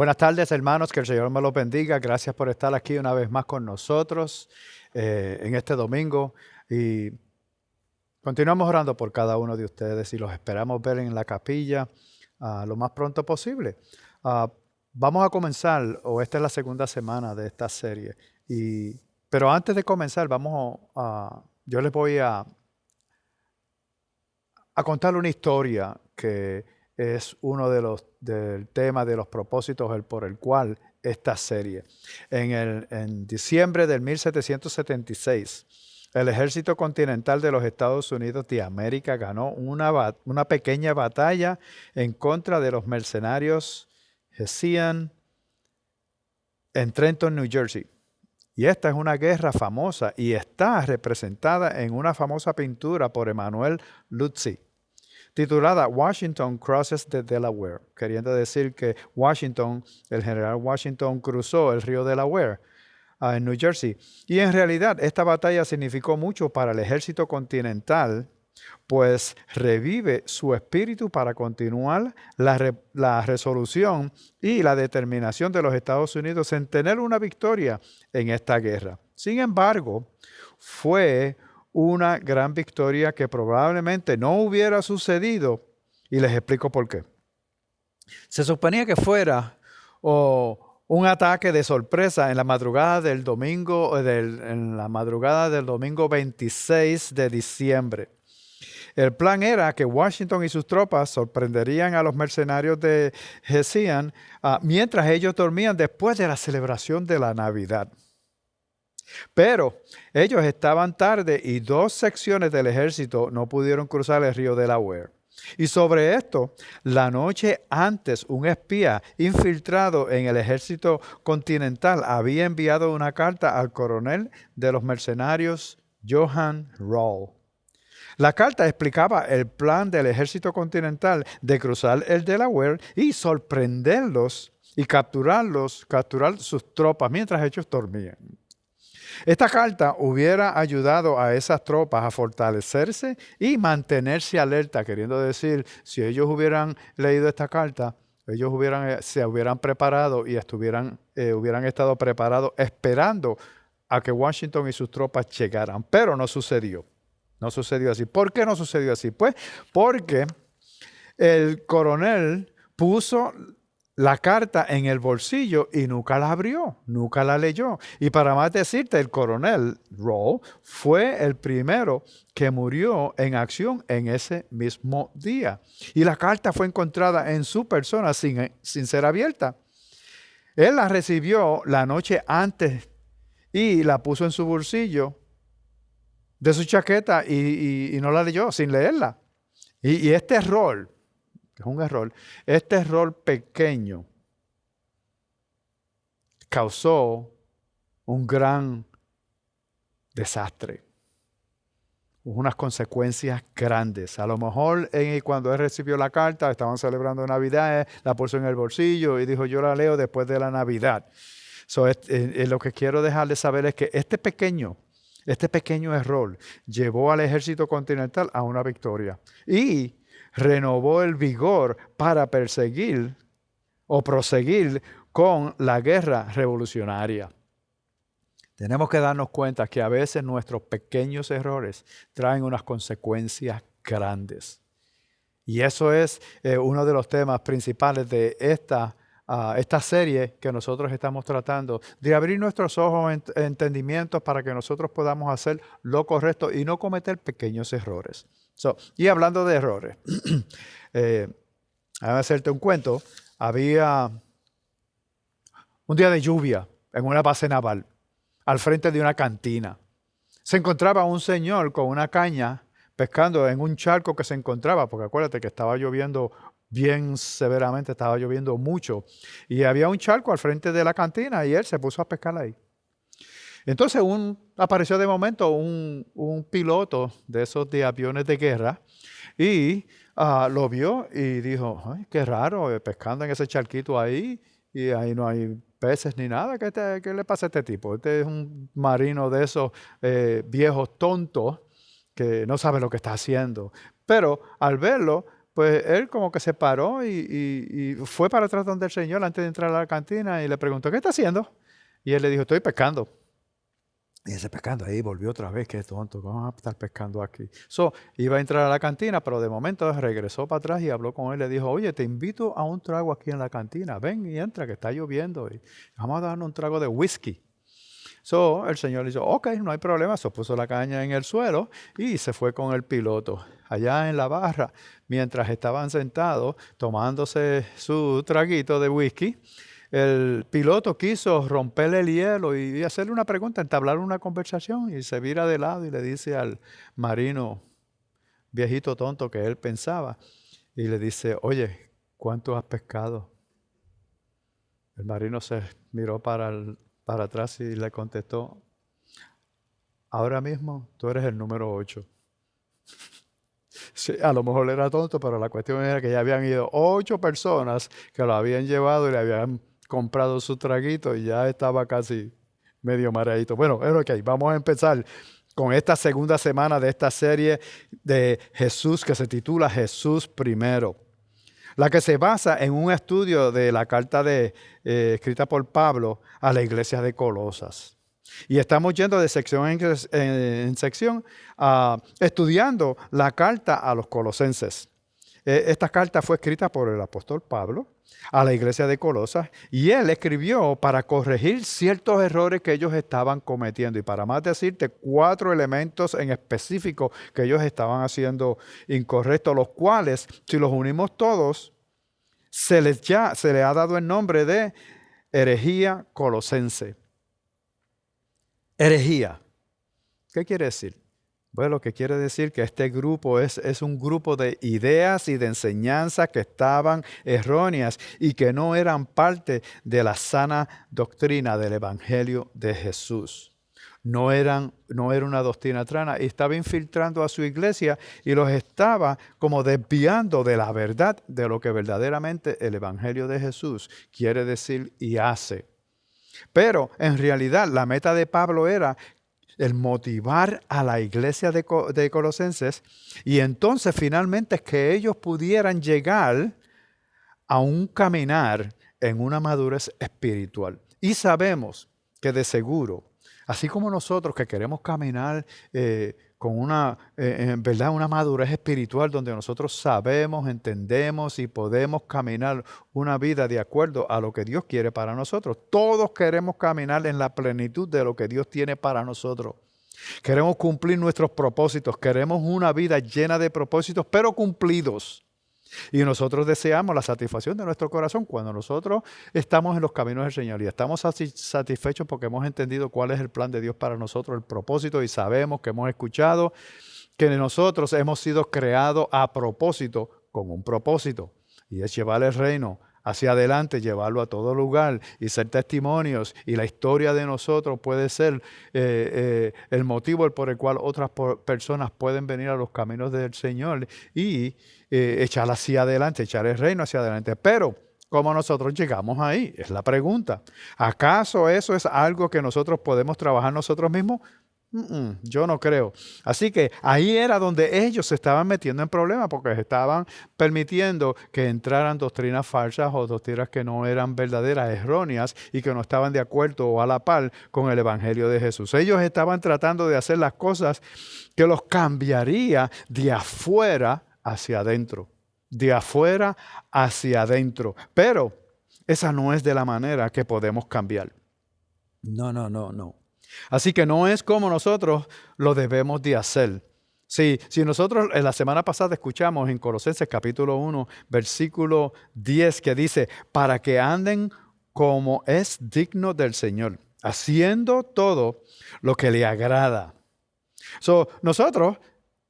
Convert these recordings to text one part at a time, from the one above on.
Buenas tardes, hermanos, que el Señor me los bendiga. Gracias por estar aquí una vez más con nosotros en este domingo. Y continuamos orando por cada uno de ustedes y los esperamos ver en la capilla lo más pronto posible. Ah, Vamos a comenzar, o esta es la segunda semana de esta serie. Pero antes de comenzar, yo les voy a contar una historia que es uno del tema de los propósitos por el cual esta serie. En diciembre del 1776, el ejército continental de los Estados Unidos de América ganó una pequeña batalla en contra de los mercenarios Hessian en Trenton, New Jersey. Y esta es una guerra famosa y está representada en una famosa pintura por Emmanuel Luzzi, titulada Washington Crosses the Delaware, queriendo decir que el general Washington cruzó el río Delaware en New Jersey. Y en realidad esta batalla significó mucho para el ejército continental, pues revive su espíritu para continuar la resolución y la determinación de los Estados Unidos en tener una victoria en esta guerra. Sin embargo, fue una gran victoria que probablemente no hubiera sucedido, y les explico por qué. Se suponía que fuera un ataque de sorpresa en la madrugada del domingo 26 de diciembre. El plan era que Washington y sus tropas sorprenderían a los mercenarios de Hessian mientras ellos dormían después de la celebración de la Navidad. Pero ellos estaban tarde y dos secciones del ejército no pudieron cruzar el río Delaware. Y sobre esto, la noche antes, un espía infiltrado en el ejército continental había enviado una carta al coronel de los mercenarios, Johann Rall. La carta explicaba el plan del ejército continental de cruzar el Delaware y sorprenderlos y capturar sus tropas mientras ellos dormían. Esta carta hubiera ayudado a esas tropas a fortalecerse y mantenerse alerta, queriendo decir, si ellos hubieran leído esta carta, ellos se hubieran preparado y hubieran estado preparados esperando a que Washington y sus tropas llegaran. Pero no sucedió. No sucedió así. ¿Por qué no sucedió así? Pues porque el coronel puso la carta en el bolsillo y nunca la abrió, nunca la leyó. Y para más decirte, el coronel Rall fue el primero que murió en acción en ese mismo día. Y la carta fue encontrada en su persona sin ser abierta. Él la recibió la noche antes y la puso en su bolsillo de su chaqueta y no la leyó sin leerla. Y este error, es un error, este error pequeño causó un gran desastre, unas consecuencias grandes. A lo mejor cuando él recibió la carta, estaban celebrando Navidad, la puso en el bolsillo y dijo, yo la leo después de la Navidad. Lo que quiero dejarles saber es que este pequeño error llevó al ejército continental a una victoria y renovó el vigor para proseguir con la guerra revolucionaria. Tenemos que darnos cuenta que a veces nuestros pequeños errores traen unas consecuencias grandes. Y eso es uno de los temas principales de esta serie que nosotros estamos tratando, de abrir nuestros ojos, entendimientos para que nosotros podamos hacer lo correcto y no cometer pequeños errores. Y hablando de errores, déjame hacerte un cuento. Había un día de lluvia en una base naval, al frente de una cantina. Se encontraba un señor con una caña pescando en un charco que se encontraba, porque acuérdate que estaba lloviendo bien severamente, estaba lloviendo mucho, y había un charco al frente de la cantina y él se puso a pescar ahí. Entonces apareció de momento un piloto de esos de aviones de guerra y lo vio y dijo, ay, qué raro, pescando en ese charquito ahí y ahí no hay peces ni nada. ¿Qué le pasa a este tipo? Este es un marino de esos viejos tontos que no sabe lo que está haciendo. Pero al verlo, pues él como que se paró y fue para atrás donde el Señor antes de entrar a la cantina y le preguntó, ¿qué está haciendo? Y él le dijo, estoy pescando. Y ese pescando ahí volvió otra vez, qué tonto, ¿cómo vamos a estar pescando aquí? Iba a entrar a la cantina, pero de momento regresó para atrás y habló con él. Le dijo, oye, te invito a un trago aquí en la cantina. Ven y entra, que está lloviendo. Y vamos a darnos un trago de whisky. El señor le dijo, ok, no hay problema. Puso la caña en el suelo y se fue con el piloto. Allá en la barra, mientras estaban sentados tomándose su traguito de whisky, el piloto quiso romperle el hielo y hacerle una pregunta, entablar una conversación, y se vira de lado y le dice al marino viejito tonto que él pensaba, y le dice, oye, ¿cuánto has pescado? El marino se miró para atrás y le contestó, ahora mismo tú eres el número 8. Sí, a lo mejor era tonto, pero la cuestión era que ya habían ido 8 personas que lo habían llevado y le habían comprado su traguito y ya estaba casi medio mareadito. Bueno, ok, vamos a empezar con esta segunda semana de esta serie de Jesús que se titula Jesús Primero, la que se basa en un estudio de la carta escrita por Pablo a la iglesia de Colosas. Y estamos yendo de sección en sección estudiando la carta a los colosenses. Esta carta fue escrita por el apóstol Pablo a la iglesia de Colosas y él escribió para corregir ciertos errores que ellos estaban cometiendo y para más decirte 4 elementos en específico que ellos estaban haciendo incorrectos, los cuales si los unimos todos se les ha dado el nombre de herejía colosense. Herejía. ¿Qué quiere decir? Bueno, lo que quiere decir que este grupo es un grupo de ideas y de enseñanzas que estaban erróneas y que no eran parte de la sana doctrina del Evangelio de Jesús. No era una doctrina trana y estaba infiltrando a su iglesia y los estaba como desviando de la verdad de lo que verdaderamente el Evangelio de Jesús quiere decir y hace. Pero en realidad la meta de Pablo era el motivar a la iglesia de Colosenses y entonces finalmente que ellos pudieran llegar a un caminar en una madurez espiritual. Y sabemos que de seguro, así como nosotros que queremos caminar con en verdad, una madurez espiritual donde nosotros sabemos, entendemos y podemos caminar una vida de acuerdo a lo que Dios quiere para nosotros. Todos queremos caminar en la plenitud de lo que Dios tiene para nosotros. Queremos cumplir nuestros propósitos, queremos una vida llena de propósitos, pero cumplidos. Y nosotros deseamos la satisfacción de nuestro corazón cuando nosotros estamos en los caminos del Señor y estamos satisfechos porque hemos entendido cuál es el plan de Dios para nosotros, el propósito, y sabemos que hemos escuchado que nosotros hemos sido creados a propósito, con un propósito, y es llevar el reino hacia adelante, llevarlo a todo lugar y ser testimonios. Y la historia de nosotros puede ser el motivo por el cual otras personas pueden venir a los caminos del Señor y echar hacia adelante, echar el reino hacia adelante. Pero, ¿cómo nosotros llegamos ahí? Es la pregunta. ¿Acaso eso es algo que nosotros podemos trabajar nosotros mismos? Yo no creo. Así que ahí era donde ellos se estaban metiendo en problemas porque estaban permitiendo que entraran doctrinas falsas o doctrinas que no eran verdaderas, erróneas y que no estaban de acuerdo o a la par con el Evangelio de Jesús. Ellos estaban tratando de hacer las cosas que los cambiaría de afuera hacia adentro. De afuera hacia adentro. Pero esa no es de la manera que podemos cambiar. No. Así que no es como nosotros lo debemos de hacer. Si nosotros en la semana pasada escuchamos en Colosenses capítulo 1, versículo 10 que dice, para que anden como es digno del Señor, haciendo todo lo que le agrada. Nosotros,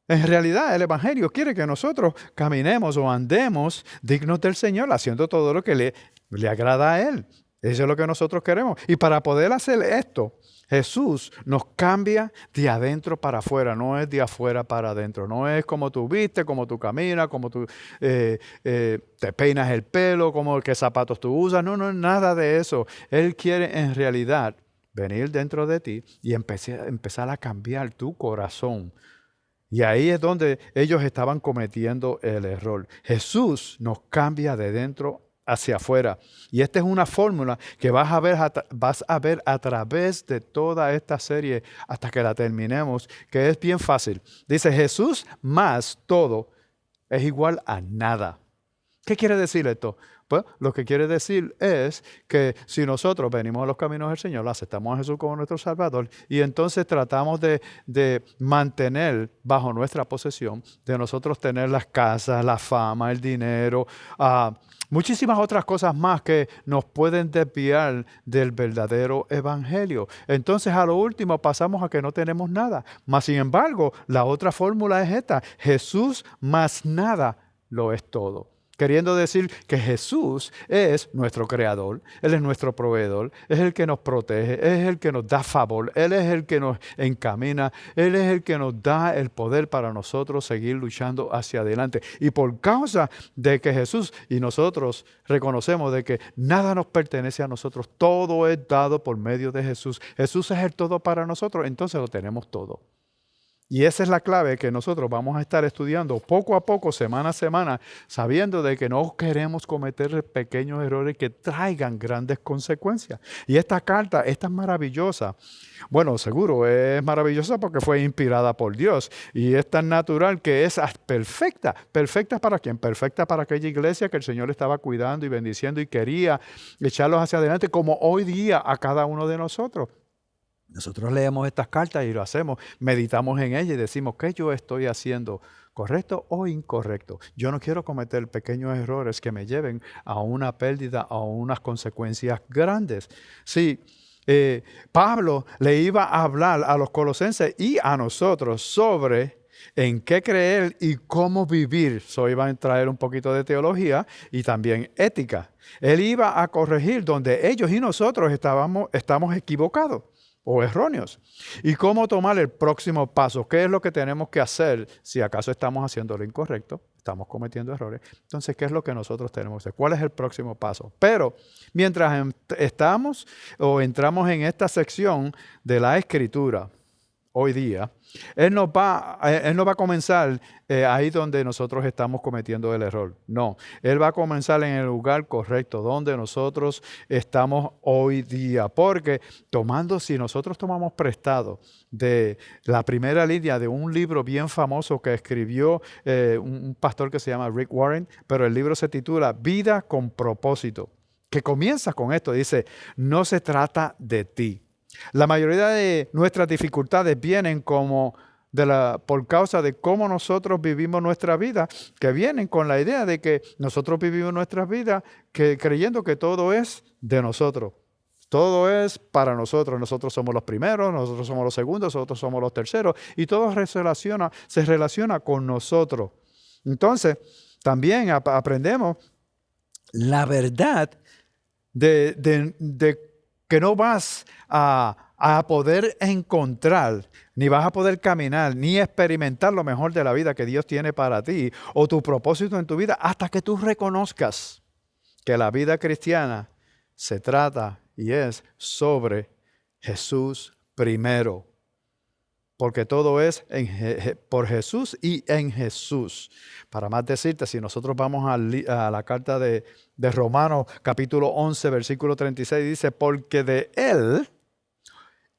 en realidad, el Evangelio quiere que nosotros caminemos o andemos dignos del Señor, haciendo todo lo que le agrada a Él. Eso es lo que nosotros queremos. Y para poder hacer esto, Jesús nos cambia de adentro para afuera, no es de afuera para adentro. No es como tú viste, como tú caminas, como tú te peinas el pelo, como qué zapatos tú usas. No, nada de eso. Él quiere en realidad venir dentro de ti y empezar a cambiar tu corazón Y ahí es donde ellos estaban cometiendo el error. Jesús nos cambia de dentro hacia afuera. Y esta es una fórmula que vas a ver a través de toda esta serie hasta que la terminemos, que es bien fácil. Dice, Jesús más todo es igual a nada. ¿Qué quiere decir esto? Pues lo que quiere decir es que si nosotros venimos a los caminos del Señor, aceptamos a Jesús como nuestro Salvador y entonces tratamos de mantener bajo nuestra posesión, de nosotros tener las casas, la fama, el dinero, muchísimas otras cosas más que nos pueden desviar del verdadero evangelio. Entonces a lo último pasamos a que no tenemos nada. Mas sin embargo, la otra fórmula es esta: Jesús más nada lo es todo. Queriendo decir que Jesús es nuestro creador, Él es nuestro proveedor, es el que nos protege, es el que nos da favor, Él es el que nos encamina, Él es el que nos da el poder para nosotros seguir luchando hacia adelante. Y por causa de que Jesús y nosotros reconocemos de que nada nos pertenece a nosotros, todo es dado por medio de Jesús. Jesús es el todo para nosotros, entonces lo tenemos todo. Y esa es la clave que nosotros vamos a estar estudiando poco a poco, semana a semana, sabiendo de que no queremos cometer pequeños errores que traigan grandes consecuencias. Y esta carta es tan maravillosa. Bueno, seguro es maravillosa porque fue inspirada por Dios. Y es tan natural que es perfecta. ¿Perfecta para quién? Perfecta para aquella iglesia que el Señor estaba cuidando y bendiciendo y quería echarlos hacia adelante, como hoy día a cada uno de nosotros. Nosotros leemos estas cartas y lo hacemos, meditamos en ellas y decimos, ¿qué yo estoy haciendo? ¿Correcto o incorrecto? Yo no quiero cometer pequeños errores que me lleven a una pérdida o a unas consecuencias grandes. Sí, Pablo le iba a hablar a los colosenses y a nosotros sobre en qué creer y cómo vivir. So iba a traer un poquito de teología y también ética. Él iba a corregir donde ellos y nosotros estamos equivocados o erróneos. ¿Y cómo tomar el próximo paso? ¿Qué es lo que tenemos que hacer si acaso estamos haciendo lo incorrecto? Estamos cometiendo errores. Entonces, ¿qué es lo que nosotros tenemos que hacer? ¿Cuál es el próximo paso? Pero mientras estamos o entramos en esta sección de la Escritura, hoy día, Él no va a comenzar ahí donde nosotros estamos cometiendo el error. No, Él va a comenzar en el lugar correcto, donde nosotros estamos hoy día. Porque si nosotros tomamos prestado de la primera línea de un libro bien famoso que escribió un pastor que se llama Rick Warren, pero el libro se titula Vida con propósito, que comienza con esto, dice, no se trata de ti. La mayoría de nuestras dificultades vienen por causa de cómo nosotros vivimos nuestra vida, que vienen con la idea de que nosotros vivimos nuestra vida creyendo que todo es de nosotros. Todo es para nosotros. Nosotros somos los primeros, nosotros somos los segundos, nosotros somos los terceros. Y todo se relaciona con nosotros. Entonces, también aprendemos la verdad de que no vas a poder encontrar, ni vas a poder caminar, ni experimentar lo mejor de la vida que Dios tiene para ti, o tu propósito en tu vida, hasta que tú reconozcas que la vida cristiana se trata y es sobre Jesús primero. Porque todo es por Jesús y en Jesús. Para más decirte, si nosotros vamos a la carta de Romanos capítulo 11, versículo 36, dice, porque de Él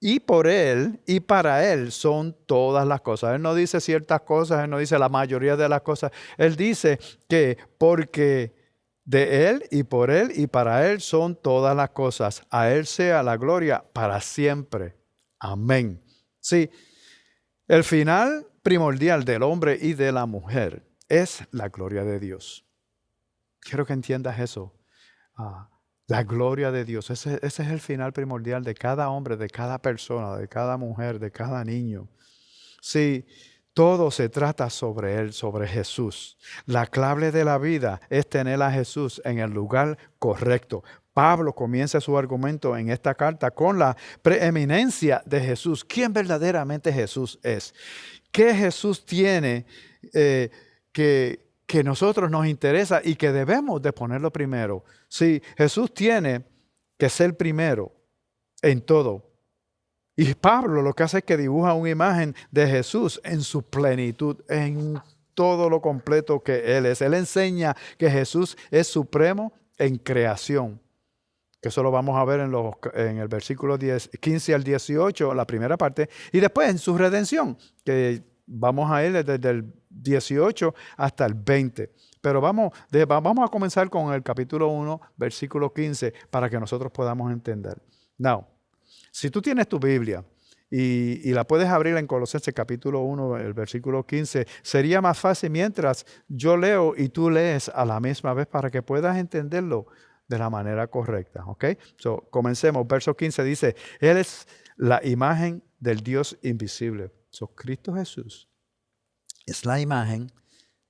y por Él y para Él son todas las cosas. Él no dice ciertas cosas, Él no dice la mayoría de las cosas. Él dice que porque de Él y por Él y para Él son todas las cosas. A Él sea la gloria para siempre. Amén. Sí. El final primordial del hombre y de la mujer es la gloria de Dios. Quiero que entiendas eso. La gloria de Dios. Ese es el final primordial de cada hombre, de cada persona, de cada mujer, de cada niño. Sí, todo se trata sobre Él, sobre Jesús. La clave de la vida es tener a Jesús en el lugar correcto. Pablo comienza su argumento en esta carta con la preeminencia de Jesús. ¿Quién verdaderamente Jesús es? ¿Qué Jesús tiene que nosotros nos interesa y que debemos de ponerlo primero? Sí, Jesús tiene que ser primero en todo. Y Pablo lo que hace es que dibuja una imagen de Jesús en su plenitud, en todo lo completo que Él es. Él enseña que Jesús es supremo en creación, que eso lo vamos a ver en el versículo 15 al 18, la primera parte, y después en su redención, que vamos a ir desde el 18 hasta el 20. Pero vamos a comenzar con el capítulo 1, versículo 15, para que nosotros podamos entender. Now, si tú tienes tu Biblia y la puedes abrir en Colosenses capítulo 1, el versículo 15, sería más fácil mientras yo leo y tú lees a la misma vez para que puedas entenderlo de la manera correcta. ¿Ok? So, comencemos. Verso 15 dice, Él es la imagen del Dios invisible. So, Cristo Jesús es la imagen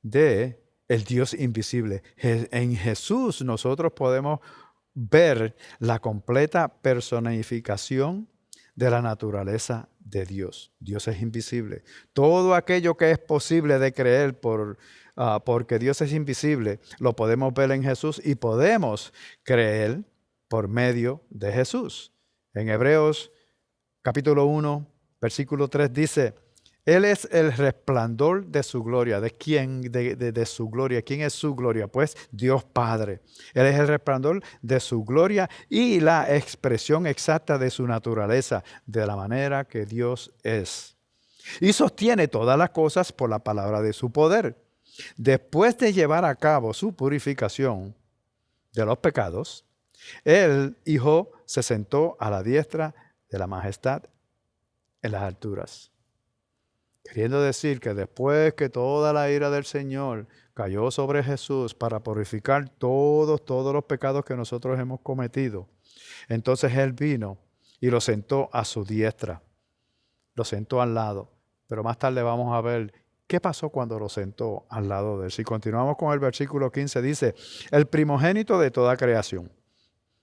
de el Dios invisible. En Jesús nosotros podemos ver la completa personificación de la naturaleza de Dios. Dios es invisible. Todo aquello que es posible de creer porque Dios es invisible, lo podemos ver en Jesús y podemos creer por medio de Jesús. En Hebreos capítulo 1, versículo 3 dice, Él es el resplandor de su gloria. ¿De quién? De su gloria. ¿Quién es su gloria? Pues Dios Padre. Él es el resplandor de su gloria y la expresión exacta de su naturaleza, de la manera que Dios es. Y sostiene todas las cosas por la palabra de su poder. Después de llevar a cabo su purificación de los pecados, el Hijo se sentó a la diestra de la majestad en las alturas. Queriendo decir que después que toda la ira del Señor cayó sobre Jesús para purificar todos los pecados que nosotros hemos cometido, entonces Él vino y lo sentó a su diestra, lo sentó al lado. Pero más tarde vamos a ver qué pasó cuando lo sentó al lado de Él. Si continuamos con el versículo 15, dice, el primogénito de toda creación.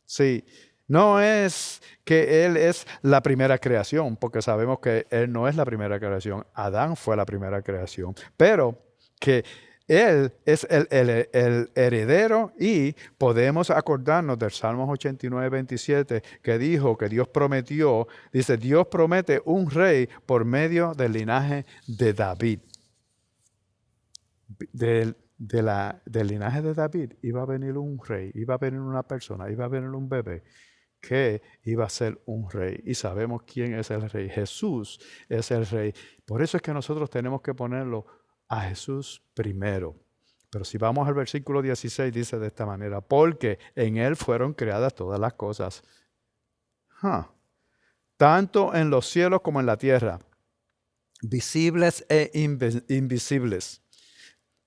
Sí, no es que Él es la primera creación, porque sabemos que Él no es la primera creación. Adán fue la primera creación, pero que Él es el heredero y podemos acordarnos del Salmos 89, 27, que dijo que Dios prometió, dice, Dios promete un rey por medio del linaje de David. Del linaje de David iba a venir un rey, iba a venir una persona, iba a venir un bebé que iba a ser un rey. Y sabemos quién es el rey. Jesús es el rey. Por eso es que nosotros tenemos que ponerlo a Jesús primero. Pero si vamos al versículo 16, dice de esta manera, porque en Él fueron creadas todas las cosas, tanto en los cielos como en la tierra, visibles e invisibles,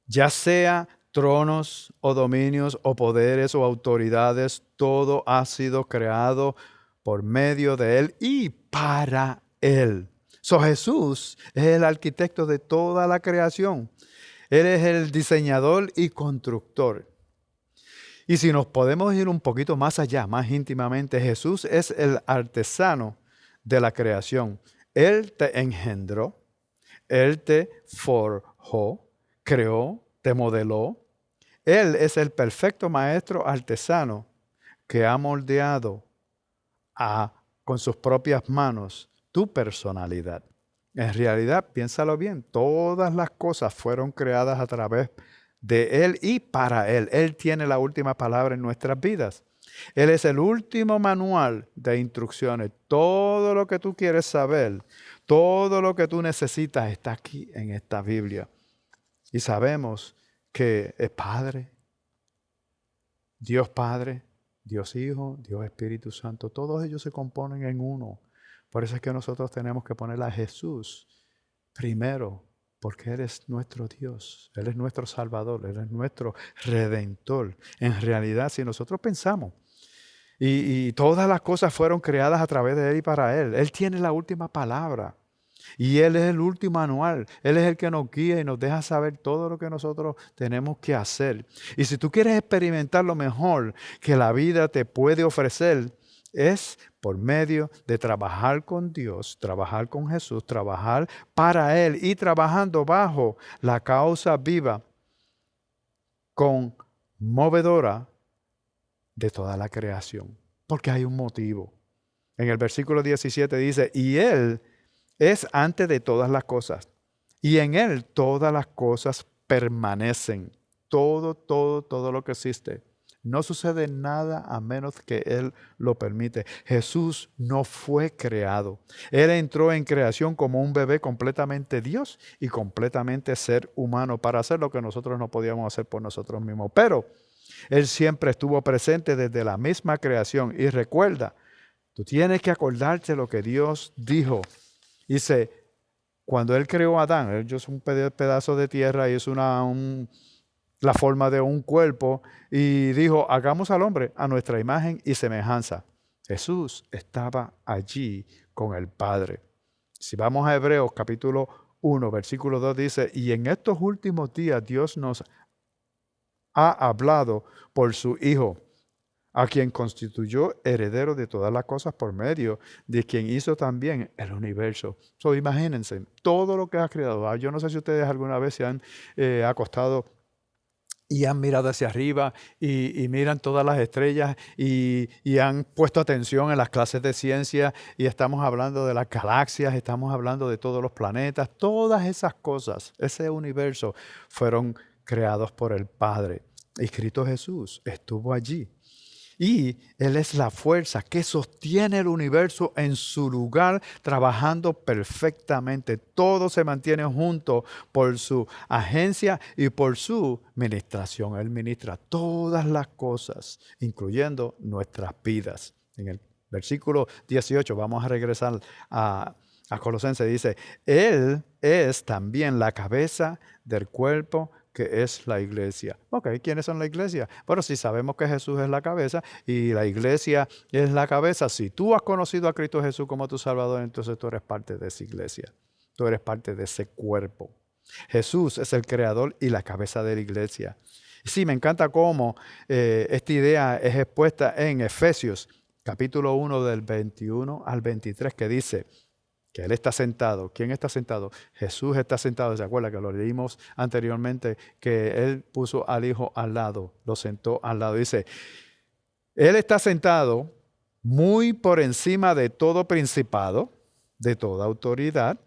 ya sea tronos o dominios o poderes o autoridades, todo ha sido creado por medio de Él y para Él. So, Jesús es el arquitecto de toda la creación. Él es el diseñador y constructor. Y si nos podemos ir un poquito más allá, más íntimamente, Jesús es el artesano de la creación. Él te engendró, Él te forjó, creó, te modeló. Él es el perfecto maestro artesano que ha moldeado con sus propias manos tu personalidad. En realidad, piénsalo bien, todas las cosas fueron creadas a través de Él y para Él. Él tiene la última palabra en nuestras vidas. Él es el último manual de instrucciones. Todo lo que tú quieres saber, todo lo que tú necesitas está aquí en esta Biblia. Y sabemos que es Padre, Dios Hijo, Dios Espíritu Santo. Todos ellos se componen en uno. Por eso es que nosotros tenemos que poner a Jesús primero, porque Él es nuestro Dios, Él es nuestro Salvador, Él es nuestro Redentor. En realidad, si nosotros pensamos, y todas las cosas fueron creadas a través de Él y para Él, Él tiene la última palabra. Y Él es el último manual. Él es el que nos guía y nos deja saber todo lo que nosotros tenemos que hacer. Y si tú quieres experimentar lo mejor que la vida te puede ofrecer, es por medio de trabajar con Dios, trabajar con Jesús, trabajar para Él y trabajando bajo la causa viva, conmovedora de toda la creación. Porque hay un motivo. En el versículo 17 dice, y Él es antes de todas las cosas, y en Él todas las cosas permanecen. Todo lo que existe. No sucede nada a menos que Él lo permite. Jesús no fue creado. Él entró en creación como un bebé completamente Dios y completamente ser humano para hacer lo que nosotros no podíamos hacer por nosotros mismos. Pero Él siempre estuvo presente desde la misma creación. Y recuerda, tú tienes que acordarte lo que Dios dijo. Dice, cuando Él creó a Adán, Él hizo un pedazo de tierra y es la forma de un cuerpo y dijo, hagamos al hombre a nuestra imagen y semejanza. Jesús estaba allí con el Padre. Si vamos a Hebreos capítulo 1, versículo 2 dice, y en estos últimos días Dios nos ha hablado por su Hijo, a quien constituyó heredero de todas las cosas por medio de quien hizo también el universo. So, imagínense, todo lo que ha creado. Yo no sé si ustedes alguna vez se han acostado y han mirado hacia arriba y miran todas las estrellas y han puesto atención en las clases de ciencia y estamos hablando de las galaxias, estamos hablando de todos los planetas, todas esas cosas, ese universo fueron creados por el Padre. Y Cristo Jesús estuvo allí. Y Él es la fuerza que sostiene el universo en su lugar, trabajando perfectamente. Todo se mantiene junto por su agencia y por su ministración. Él ministra todas las cosas, incluyendo nuestras vidas. En el versículo 18, vamos a regresar a Colosenses, dice, Él es también la cabeza del cuerpo que es la iglesia. Ok, ¿quiénes son la iglesia? Bueno, si sabemos que Jesús es la cabeza y la iglesia es la cabeza, si tú has conocido a Cristo Jesús como tu Salvador, entonces tú eres parte de esa iglesia. Tú eres parte de ese cuerpo. Jesús es el creador y la cabeza de la iglesia. Sí, me encanta cómo esta idea es expuesta en Efesios, capítulo 1 del 21 al 23, que dice que Él está sentado. ¿Quién está sentado? Jesús está sentado. ¿Se acuerda que lo leímos anteriormente? Que Él puso al Hijo al lado, lo sentó al lado. Dice, Él está sentado muy por encima de todo principado, de toda autoridad,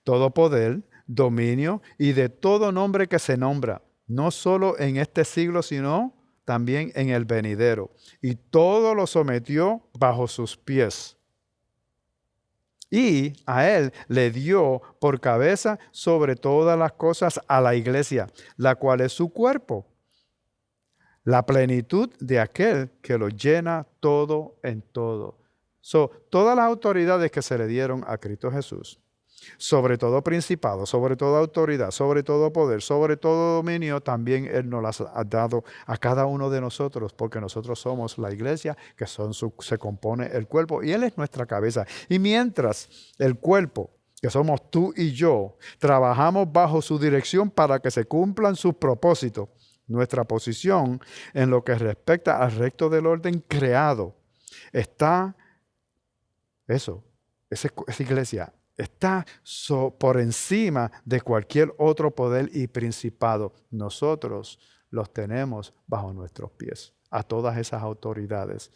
todo poder, dominio y de todo nombre que se nombra, no solo en este siglo, sino también en el venidero. Y todo lo sometió bajo sus pies. Y a Él le dio por cabeza sobre todas las cosas a la iglesia, la cual es su cuerpo, la plenitud de aquel que lo llena todo en todo. Todas las autoridades que se le dieron a Cristo Jesús, sobre todo principado, sobre toda autoridad, sobre todo poder, sobre todo dominio, también Él nos las ha dado a cada uno de nosotros, porque nosotros somos la iglesia, que se compone el cuerpo, y Él es nuestra cabeza. Y mientras el cuerpo, que somos tú y yo, trabajamos bajo su dirección para que se cumplan sus propósitos, nuestra posición en lo que respecta al resto del orden creado está, esa iglesia, está por encima de cualquier otro poder y principado. Nosotros los tenemos bajo nuestros pies, a todas esas autoridades.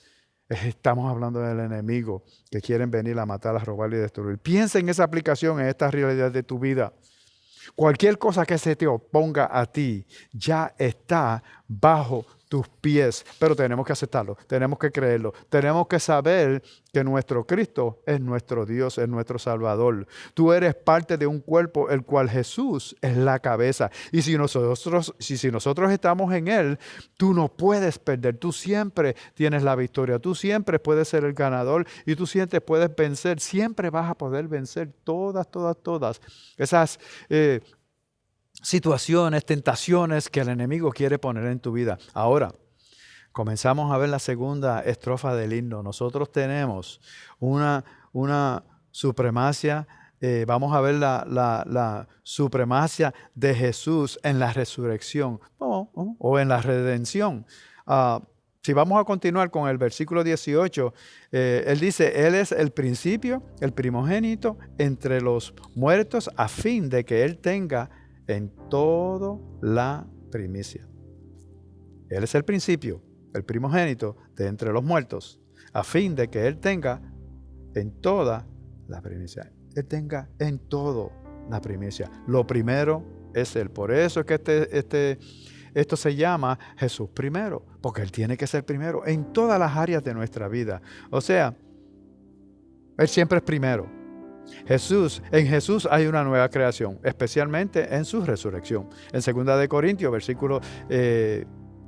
Estamos hablando del enemigo que quieren venir a matar, a robar y destruir. Piensa en esa aplicación, en esta realidad de tu vida. Cualquier cosa que se te oponga a ti ya está bajo tus pies, pero tenemos que aceptarlo, tenemos que creerlo, tenemos que saber que nuestro Cristo es nuestro Dios, es nuestro Salvador. Tú eres parte de un cuerpo el cual Jesús es la cabeza. Y si nosotros estamos en Él, tú no puedes perder, tú siempre tienes la victoria, tú siempre puedes ser el ganador y tú siempre puedes vencer, siempre vas a poder vencer todas esas situaciones, tentaciones que el enemigo quiere poner en tu vida. Ahora, comenzamos a ver la segunda estrofa del himno. Nosotros tenemos una supremacia, vamos a ver la supremacia de Jesús en la resurrección o en la redención. Si vamos a continuar con el versículo 18, Él dice, Él es el principio, el primogénito entre los muertos, a fin de que Él tenga en todo la primicia. Él es el principio, el primogénito de entre los muertos, a fin de que Él tenga en toda la primicia. Él tenga en todo la primicia. Lo primero es Él. Por eso es que esto se llama Jesús primero, porque Él tiene que ser primero en todas las áreas de nuestra vida. O sea, Él siempre es primero. En Jesús hay una nueva creación, especialmente en su resurrección. En 2 Corintios,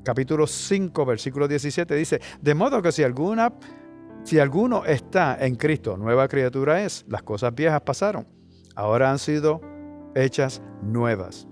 capítulo 5, versículo 17, dice: de modo que si alguno está en Cristo, nueva criatura es. Las cosas viejas pasaron, ahora han sido hechas nuevas.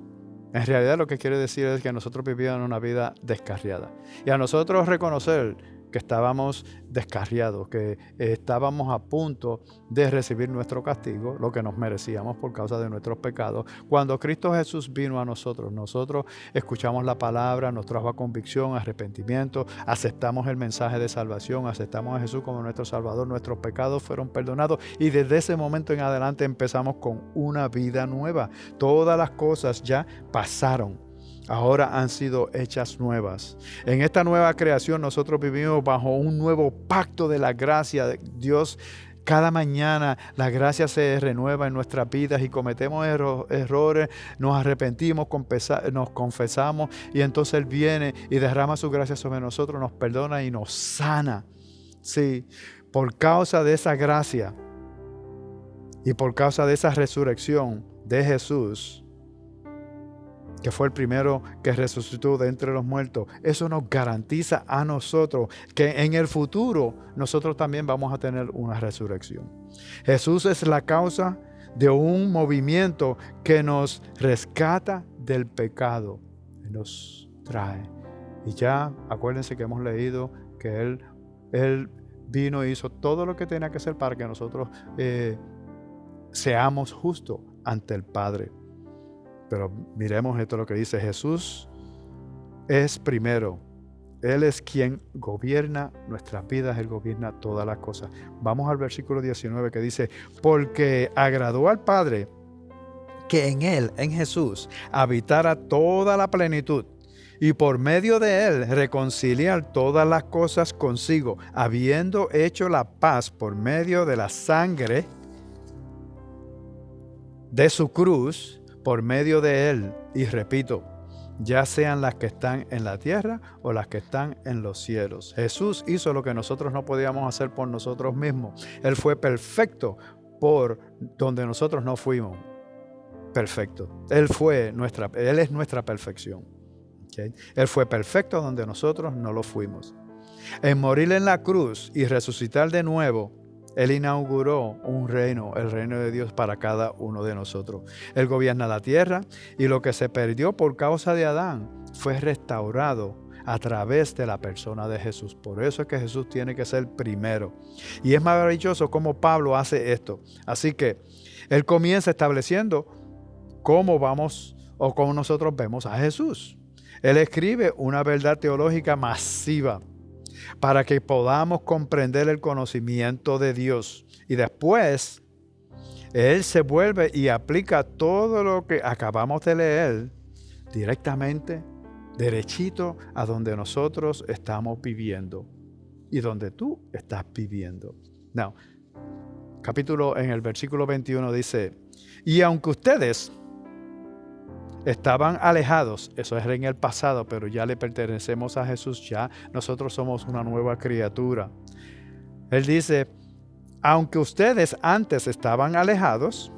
En realidad lo que quiere decir es que nosotros vivíamos una vida descarriada. Y a nosotros reconocer que estábamos descarriados, que estábamos a punto de recibir nuestro castigo, lo que nos merecíamos por causa de nuestros pecados. Cuando Cristo Jesús vino a nosotros escuchamos la palabra, nos trajo a convicción, arrepentimiento, aceptamos el mensaje de salvación, aceptamos a Jesús como nuestro Salvador, nuestros pecados fueron perdonados y desde ese momento en adelante empezamos con una vida nueva. Todas las cosas ya pasaron. Ahora han sido hechas nuevas. En esta nueva creación nosotros vivimos bajo un nuevo pacto de la gracia de Dios. Cada mañana la gracia se renueva en nuestras vidas y cometemos errores, nos arrepentimos, nos confesamos y entonces Él viene y derrama su gracia sobre nosotros, nos perdona y nos sana. Sí, por causa de esa gracia y por causa de esa resurrección de Jesús, que fue el primero que resucitó de entre los muertos, eso nos garantiza a nosotros que en el futuro nosotros también vamos a tener una resurrección. Jesús es la causa de un movimiento que nos rescata del pecado, nos trae. Y ya acuérdense que hemos leído que Él vino e hizo todo lo que tenía que hacer para que nosotros seamos justos ante el Padre. Pero miremos esto, lo que dice: Jesús es primero. Él es quien gobierna nuestras vidas, Él gobierna todas las cosas. Vamos al versículo 19 que dice: porque agradó al Padre que en Él, en Jesús, habitara toda la plenitud, y por medio de Él reconciliar todas las cosas consigo, habiendo hecho la paz por medio de la sangre de su cruz, por medio de Él, y repito, ya sean las que están en la tierra o las que están en los cielos. Jesús hizo lo que nosotros no podíamos hacer por nosotros mismos. Él fue perfecto por donde nosotros no fuimos perfectos. Él es nuestra perfección. ¿Okay? Él fue perfecto donde nosotros no lo fuimos. En morir en la cruz y resucitar de nuevo, Él inauguró un reino, el reino de Dios para cada uno de nosotros. Él gobierna la tierra y lo que se perdió por causa de Adán fue restaurado a través de la persona de Jesús. Por eso es que Jesús tiene que ser primero. Y es maravilloso cómo Pablo hace esto. Así que Él comienza estableciendo cómo vamos o cómo nosotros vemos a Jesús. Él escribe una verdad teológica masiva para que podamos comprender el conocimiento de Dios. Y después, Él se vuelve y aplica todo lo que acabamos de leer directamente, derechito a donde nosotros estamos viviendo y donde tú estás viviendo. Now, en el versículo 21 dice: y aunque ustedes estaban alejados, eso es en el pasado, pero ya le pertenecemos a Jesús, ya nosotros somos una nueva criatura. Él dice: aunque ustedes antes estaban alejados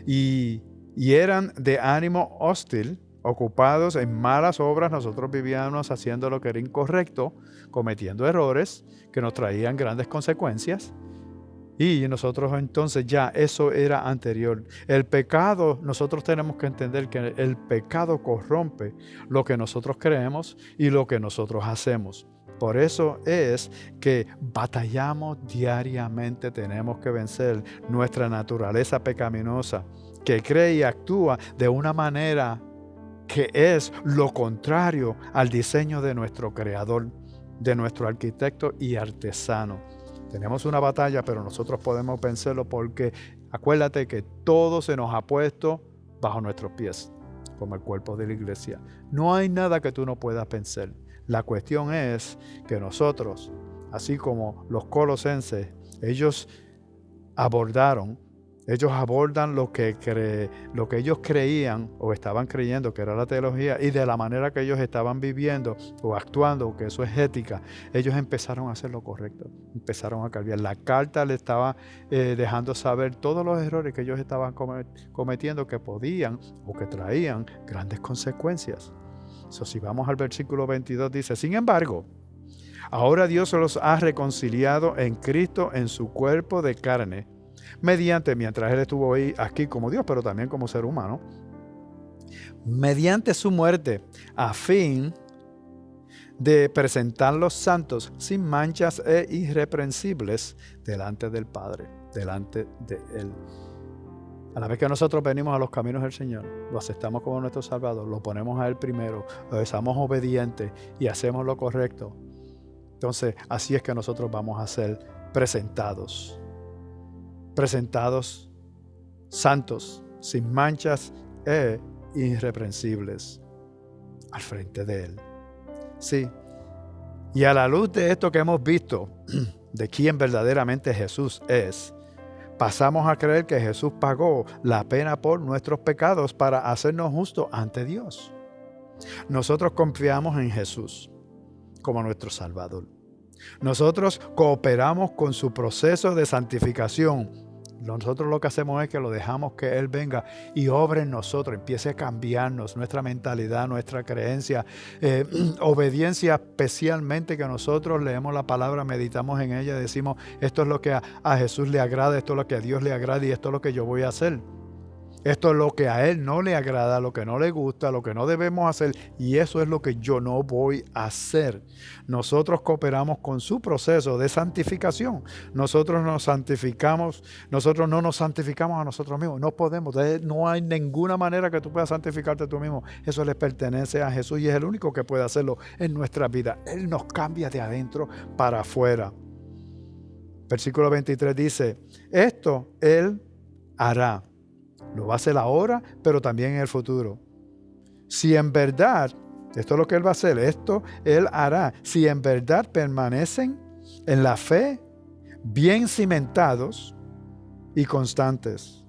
y eran de ánimo hostil, ocupados en malas obras, nosotros vivíamos haciendo lo que era incorrecto, cometiendo errores que nos traían grandes consecuencias. Y nosotros entonces ya eso era anterior. El pecado, nosotros tenemos que entender que el pecado corrompe lo que nosotros creemos y lo que nosotros hacemos. Por eso es que batallamos diariamente, tenemos que vencer nuestra naturaleza pecaminosa, que cree y actúa de una manera que es lo contrario al diseño de nuestro Creador, de nuestro arquitecto y artesano. Tenemos una batalla, pero nosotros podemos vencerlo porque acuérdate que todo se nos ha puesto bajo nuestros pies, como el cuerpo de la iglesia. No hay nada que tú no puedas vencer. La cuestión es que nosotros, así como los colosenses, ellos ellos abordan lo que ellos creían o estaban creyendo que era la teología, y de la manera que ellos estaban viviendo o actuando, que eso es ética, ellos empezaron a hacer lo correcto, empezaron a cambiar. La carta le estaba dejando saber todos los errores que ellos estaban cometiendo, que podían o que traían grandes consecuencias. Si vamos al versículo 22, dice: sin embargo, ahora Dios los ha reconciliado en Cristo en su cuerpo de carne, mientras Él estuvo aquí como Dios, pero también como ser humano, mediante su muerte, a fin de presentarlos santos, sin manchas e irreprensibles delante del Padre, delante de Él. A la vez que nosotros venimos a los caminos del Señor, lo aceptamos como nuestro Salvador, lo ponemos a Él primero, somos obedientes y hacemos lo correcto, entonces así es que nosotros vamos a ser presentados santos, sin manchas e irreprensibles al frente de Él. Sí. Y a la luz de esto que hemos visto, de quién verdaderamente Jesús es, pasamos a creer que Jesús pagó la pena por nuestros pecados para hacernos justos ante Dios. Nosotros confiamos en Jesús como nuestro Salvador. Nosotros cooperamos con su proceso de santificación. Nosotros lo que hacemos es que lo dejamos que Él venga y obre en nosotros, empiece a cambiarnos nuestra mentalidad, nuestra creencia, obediencia, especialmente que nosotros leemos la palabra, meditamos en ella, decimos: esto es lo que a Jesús le agrada, esto es lo que a Dios le agrada y esto es lo que yo voy a hacer. Esto es lo que a Él no le agrada, lo que no le gusta, lo que no debemos hacer, y eso es lo que yo no voy a hacer. Nosotros cooperamos con su proceso de santificación. Nosotros no nos santificamos a nosotros mismos. No podemos, no hay ninguna manera que tú puedas santificarte tú mismo. Eso le pertenece a Jesús y es el único que puede hacerlo en nuestra vida. Él nos cambia de adentro para afuera. Versículo 23 dice: esto Él hará. Lo va a hacer ahora, pero también en el futuro. Si en verdad, esto es lo que Él va a hacer, esto Él hará. Si en verdad permanecen en la fe, bien cimentados y constantes,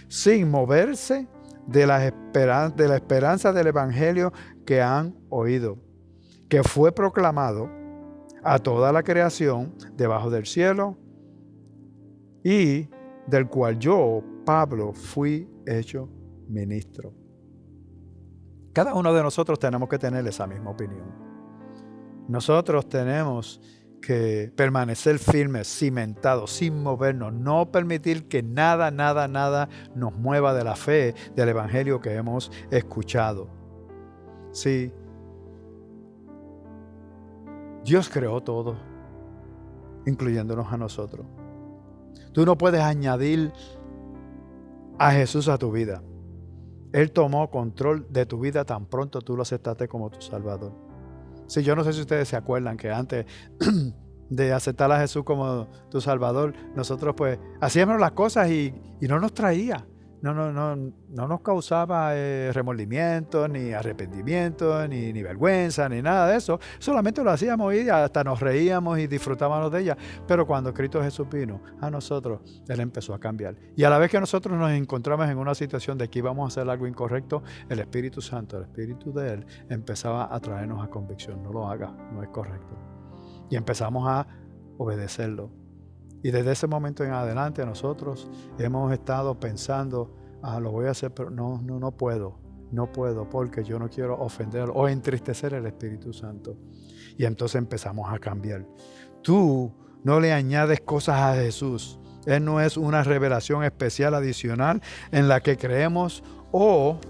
sin moverse de la esperanza del Evangelio que han oído, que fue proclamado a toda la creación debajo del cielo, y del cual yo, Pablo, fui hecho ministro. Cada uno de nosotros tenemos que tener esa misma opinión. Nosotros tenemos que permanecer firmes, cimentados, sin movernos, no permitir que nada nos mueva de la fe, del Evangelio que hemos escuchado. Sí, Dios creó todo, incluyéndonos a nosotros. Tú no puedes añadir a Jesús a tu vida. Él tomó control de tu vida tan pronto tú lo aceptaste como tu Salvador. Sí, yo no sé si ustedes se acuerdan que antes de aceptar a Jesús como tu Salvador, nosotros pues hacíamos las cosas y no nos traía. No nos causaba remordimiento, ni arrepentimiento, ni vergüenza, ni nada de eso. Solamente lo hacíamos y hasta nos reíamos y disfrutábamos de ella. Pero cuando Cristo Jesús vino a nosotros, Él empezó a cambiar. Y a la vez que nosotros nos encontramos en una situación de que íbamos a hacer algo incorrecto, el Espíritu Santo, el Espíritu de Él, empezaba a traernos a convicción. No lo hagas, no es correcto. Y empezamos a obedecerlo. Y desde ese momento en adelante nosotros hemos estado pensando: lo voy a hacer, pero no puedo porque yo no quiero ofender o entristecer al Espíritu Santo. Y entonces empezamos a cambiar. Tú no le añades cosas a Jesús. Él no es una revelación especial adicional en la que creemos o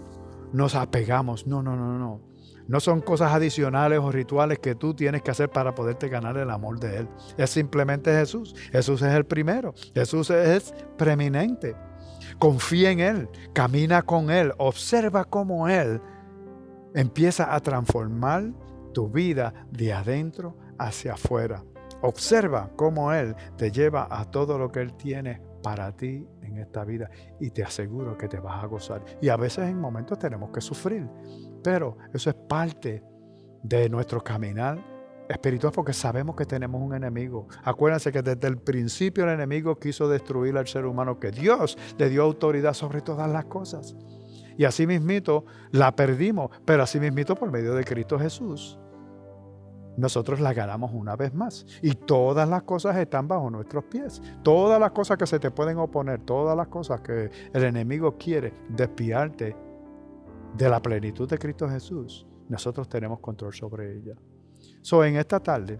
nos apegamos. No. No son cosas adicionales o rituales que tú tienes que hacer para poderte ganar el amor de Él. Es simplemente Jesús. Jesús es el primero. Jesús es preeminente. Confía en Él. Camina con Él. Observa cómo Él empieza a transformar tu vida de adentro hacia afuera. Observa cómo Él te lleva a todo lo que Él tiene para ti en esta vida. Y te aseguro que te vas a gozar. Y a veces en momentos tenemos que sufrir. Pero eso es parte de nuestro caminar Espiritual porque sabemos que tenemos un enemigo. Acuérdense que desde el principio el enemigo quiso destruir al ser humano, que Dios le dio autoridad sobre todas las cosas. Y así mismito la perdimos, pero así mismito por medio de Cristo Jesús nosotros la ganamos una vez más. Y todas las cosas están bajo nuestros pies. Todas las cosas que se te pueden oponer, todas las cosas que el enemigo quiere desviarte de la plenitud de Cristo Jesús, nosotros tenemos control sobre ella. En esta tarde,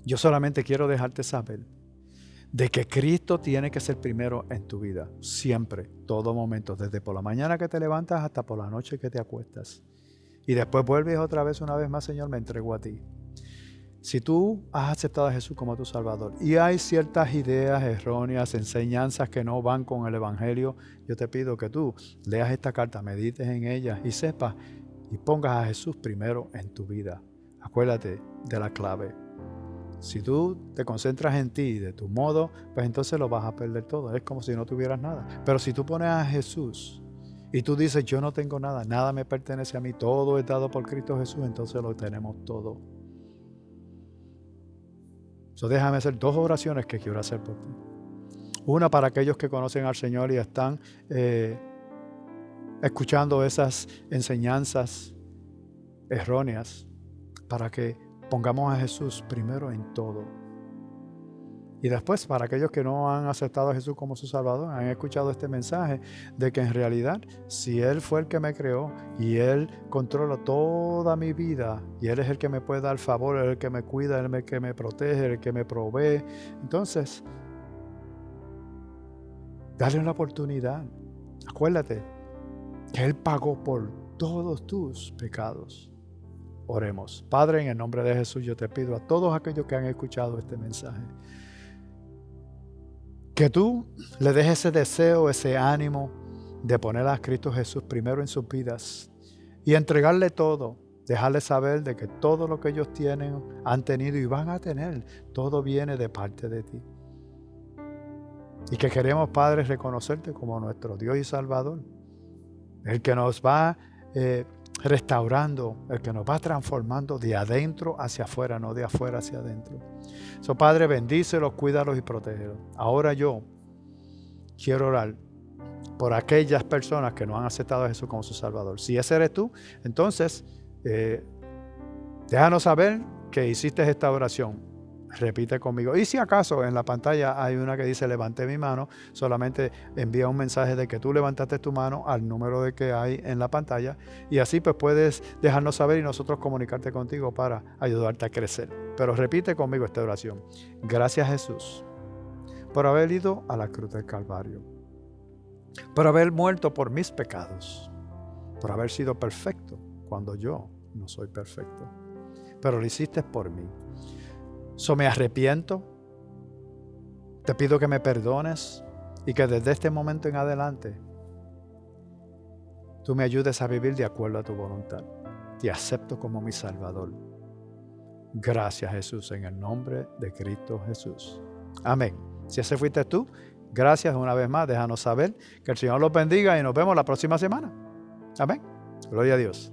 yo solamente quiero dejarte saber de que Cristo tiene que ser primero en tu vida, siempre, todo momento, desde por la mañana que te levantas hasta por la noche que te acuestas. Y después vuelves otra vez, una vez más, Señor, me entrego a ti. Si tú has aceptado a Jesús como tu Salvador y hay ciertas ideas erróneas, enseñanzas que no van con el Evangelio, yo te pido que tú leas esta carta, medites en ella y sepas y pongas a Jesús primero en tu vida. Acuérdate de la clave. Si tú te concentras en ti de tu modo, pues entonces lo vas a perder todo. Es como si no tuvieras nada. Pero si tú pones a Jesús y tú dices, yo no tengo nada, nada me pertenece a mí, todo es dado por Cristo Jesús, entonces lo tenemos todo. Déjame hacer 2 oraciones que quiero hacer por ti. Una para aquellos que conocen al Señor y están escuchando esas enseñanzas erróneas, para que pongamos a Jesús primero en todo. Y después, para aquellos que no han aceptado a Jesús como su Salvador, han escuchado este mensaje de que en realidad, si Él fue el que me creó y Él controla toda mi vida y Él es el que me puede dar favor, Él es el que me cuida, Él es el que me protege, el que me provee, entonces, dale una oportunidad. Acuérdate que Él pagó por todos tus pecados. Oremos. Padre, en el nombre de Jesús, yo te pido a todos aquellos que han escuchado este mensaje, que tú le des ese deseo, ese ánimo de poner a Cristo Jesús primero en sus vidas y entregarle todo, dejarle saber de que todo lo que ellos tienen, han tenido y van a tener, todo viene de parte de ti. Y que queremos, Padre, reconocerte como nuestro Dios y Salvador, el que nos va restaurando, el que nos va transformando de adentro hacia afuera, no de afuera hacia adentro. Padre, bendícelos, cuídalos y protégelos. Ahora yo quiero orar por aquellas personas que no han aceptado a Jesús como su Salvador. Si ese eres tú, entonces déjanos saber que hiciste esta oración. Repite conmigo. Y si acaso en la pantalla hay una que dice levanté mi mano, solamente envía un mensaje de que tú levantaste tu mano al número de que hay en la pantalla y así pues puedes dejarnos saber y nosotros comunicarte contigo para ayudarte a crecer. Pero repite conmigo esta oración. Gracias, Jesús, por haber ido a la cruz del Calvario, por haber muerto por mis pecados, por haber sido perfecto cuando yo no soy perfecto, pero lo hiciste por mí. Me arrepiento, te pido que me perdones y que desde este momento en adelante tú me ayudes a vivir de acuerdo a tu voluntad. Te acepto como mi Salvador. Gracias, Jesús, en el nombre de Cristo Jesús. Amén. Si ese fuiste tú, gracias una vez más. Déjanos saber. Que el Señor los bendiga y nos vemos la próxima semana. Amén. Gloria a Dios.